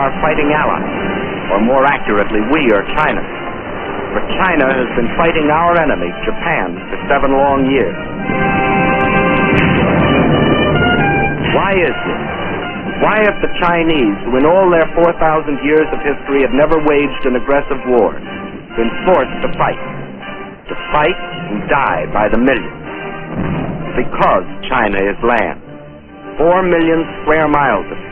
our fighting ally, or more accurately, we are China. For China has been fighting our enemy, Japan, for 7 long years. Why is this? Why have the Chinese, who in all their 4,000 years of history have never waged an aggressive war, been forced to fight and die by the millions? Because China is land, 4 million square miles of it,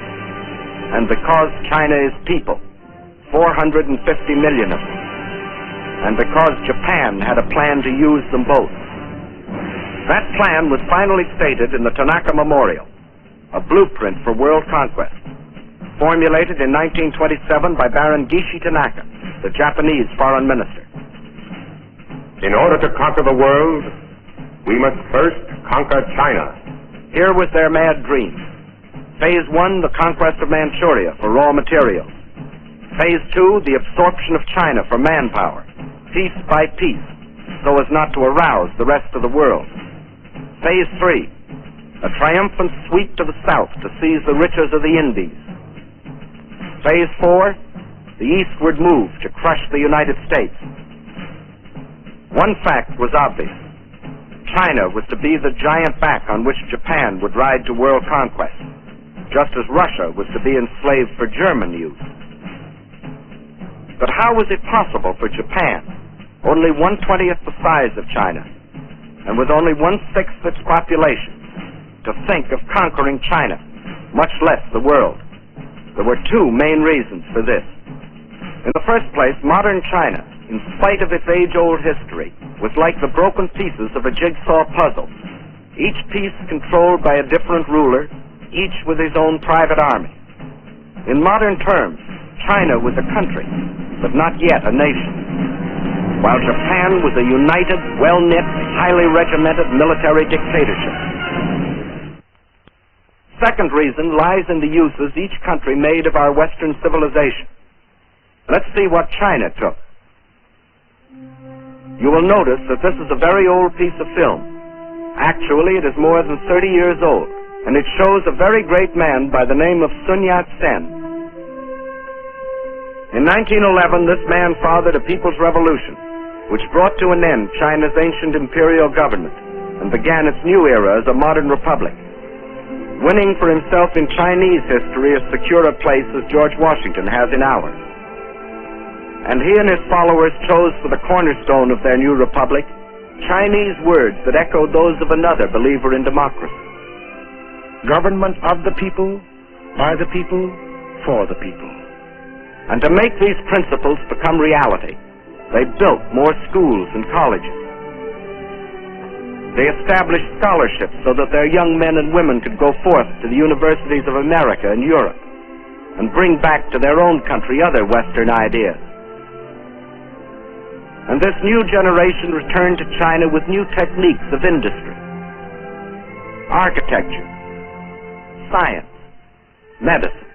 and because China is people, 450 million of them, and because Japan had a plan to use them both. That plan was finally stated in the Tanaka Memorial, a blueprint for world conquest, formulated in 1927 by Baron Gishi Tanaka, the Japanese foreign minister. In order to conquer the world, we must first conquer China. Here was their mad dream. Phase 1, the conquest of Manchuria for raw materials. Phase 2, the absorption of China for manpower, piece by piece, so as not to arouse the rest of the world. Phase 3, a triumphant sweep to the south to seize the riches of the Indies. Phase 4, the eastward move to crush the United States. One fact was obvious. China was to be the giant back on which Japan would ride to world conquest, just as Russia was to be enslaved for German use. But how was it possible for Japan, only 1/20th the size of China, and with only 1/6 its population, to think of conquering China, much less the world? There were 2 main reasons for this. In the first place, modern China, in spite of its age-old history, was like the broken pieces of a jigsaw puzzle, each piece controlled by a different ruler, each with his own private army. In modern terms, China was a country, but not yet a nation, while Japan was a united, well-knit, highly regimented military dictatorship. Second reason lies in the uses each country made of our Western civilization. Let's see what China took. You will notice that this is a very old piece of film. Actually, it is more than 30 years old, and it shows a very great man by the name of Sun Yat-sen. In 1911, this man fathered a people's revolution, which brought to an end China's ancient imperial government and began its new era as a modern republic, winning for himself in Chinese history as secure a place as George Washington has in ours. And he and his followers chose for the cornerstone of their new republic Chinese words that echoed those of another believer in democracy. Government of the people, by the people, for the people. And to make these principles become reality, they built more schools and colleges. They established scholarships so that their young men and women could go forth to the universities of America and Europe and bring back to their own country other Western ideas. And this new generation returned to China with new techniques of industry, architecture, science, medicine.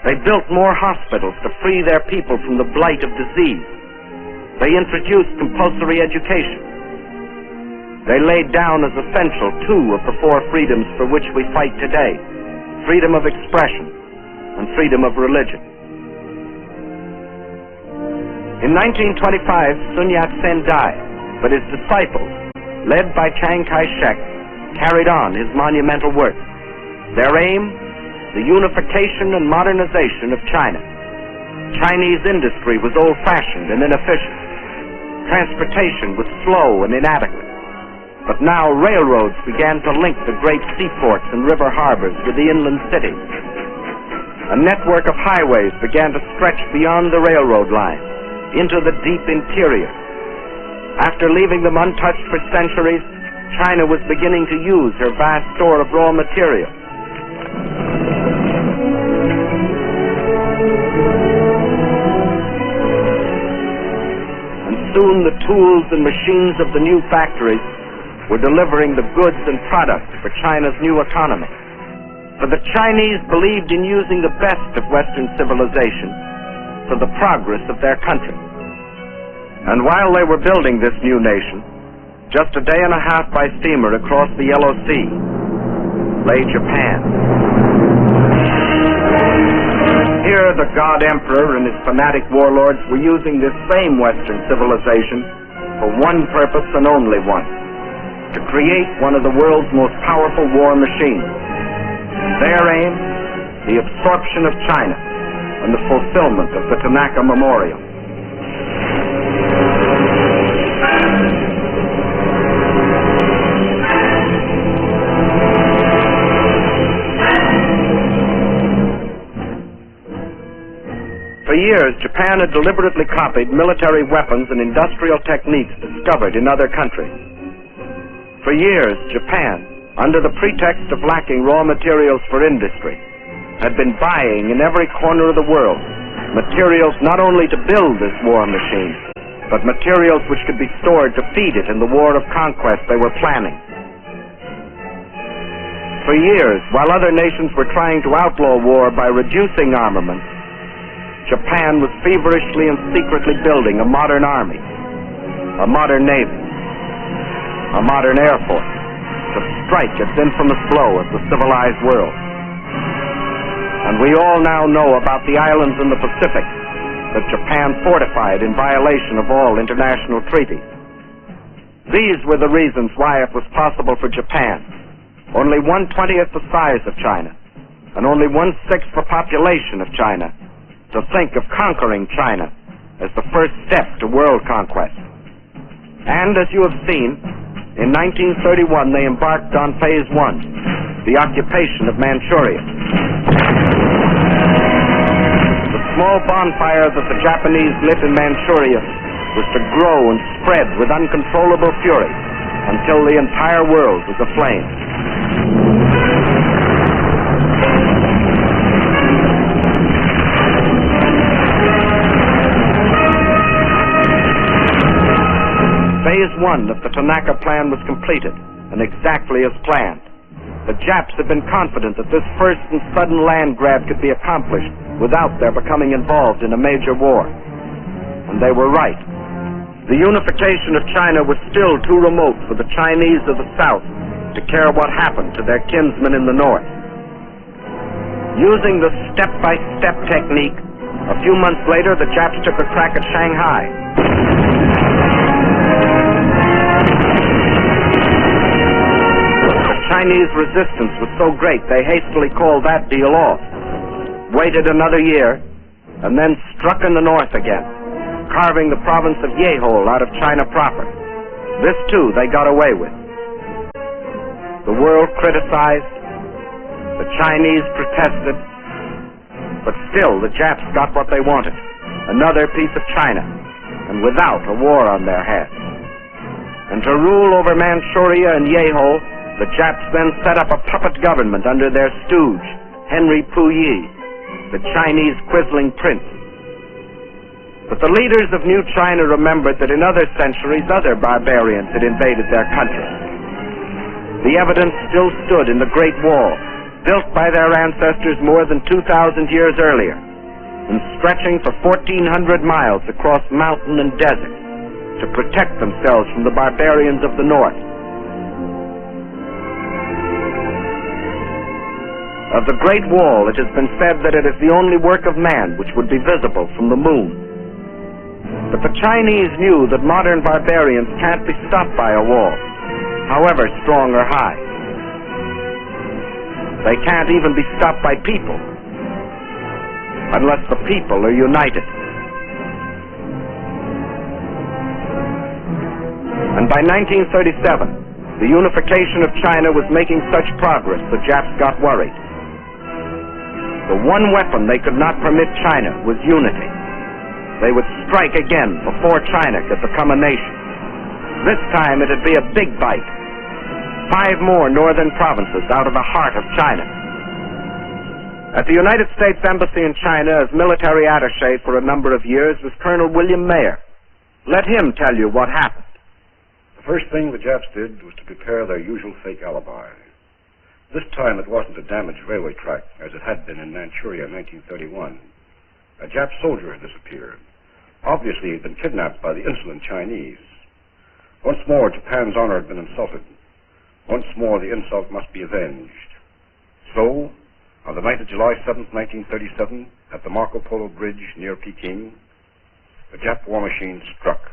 They built more hospitals to free their people from the blight of disease. They introduced compulsory education. They laid down as essential 2 of the 4 freedoms for which we fight today: freedom of expression and freedom of religion. In 1925, Sun Yat-sen died, but his disciples, led by Chiang Kai-shek, carried on his monumental work. Their aim, the unification and modernization of China. Chinese industry was old-fashioned and inefficient. Transportation was slow and inadequate. But now railroads began to link the great seaports and river harbors with the inland cities. A network of highways began to stretch beyond the railroad line into the deep interior. After leaving them untouched for centuries, China was beginning to use her vast store of raw material. And soon the tools and machines of the new factories were delivering the goods and products for China's new economy. For the Chinese believed in using the best of Western civilization for the progress of their country. And while they were building this new nation, just a day and a half by steamer across the Yellow Sea lay Japan. Here, the God Emperor and his fanatic warlords were using this same Western civilization for one purpose and only one: to create one of the world's most powerful war machines. Their aim, the absorption of China and the fulfillment of the Tanaka Memorial. For years, Japan had deliberately copied military weapons and industrial techniques discovered in other countries. For years, Japan, under the pretext of lacking raw materials for industry, had been buying in every corner of the world materials not only to build this war machine, but materials which could be stored to feed it in the war of conquest they were planning. For years, while other nations were trying to outlaw war by reducing armament, Japan was feverishly and secretly building a modern army, a modern navy, a modern air force to strike its infamous blow at the civilized world. And we all now know about the islands in the Pacific that Japan fortified in violation of all international treaties. These were the reasons why it was possible for Japan, only 1/20th the size of China, and only 1/6 the population of China, to think of conquering China as the first step to world conquest. And as you have seen, in 1931 they embarked on Phase 1, the occupation of Manchuria. The small bonfire that the Japanese lit in Manchuria was to grow and spread with uncontrollable fury until the entire world was aflame. Phase 1 of the Tanaka Plan was completed, and exactly as planned. The Japs had been confident that this first and sudden land grab could be accomplished without their becoming involved in a major war. And they were right. The unification of China was still too remote for the Chinese of the South to care what happened to their kinsmen in the North. Using the step-by-step technique, a few months later the Japs took a crack at Shanghai. Chinese resistance was so great they hastily called that deal off, waited another year, and then struck in the north again, carving the province of Yehol out of China proper. This too they got away with. The world criticized, the Chinese protested, but still the Japs got what they wanted, another piece of China, and without a war on their hands. And to rule over Manchuria and Yehol, the Japs then set up a puppet government under their stooge, Henry Puyi, the Chinese quisling prince. But the leaders of New China remembered that in other centuries other barbarians had invaded their country. The evidence still stood in the Great Wall, built by their ancestors more than 2,000 years earlier, and stretching for 1,400 miles across mountain and desert to protect themselves from the barbarians of the north. Of the Great Wall, it has been said that it is the only work of man which would be visible from the moon. But the Chinese knew that modern barbarians can't be stopped by a wall, however strong or high. They can't even be stopped by people, unless the people are united. And by 1937, the unification of China was making such progress the Japs got worried. The one weapon they could not permit China was unity. They would strike again before China could become a nation. This time it'd be a big bite. 5 more northern provinces out of the heart of China. At the United States Embassy in China as military attaché for a number of years was Colonel William Mayer. Let him tell you what happened. The first thing the Japs did was to prepare their usual fake alibi. This time it wasn't a damaged railway track, as it had been in Manchuria in 1931. A Jap soldier had disappeared. Obviously he'd been kidnapped by the insolent Chinese. Once more, Japan's honor had been insulted. Once more, the insult must be avenged. So, On the night of July 7, 1937, at the Marco Polo Bridge near Peking, a Jap war machine struck.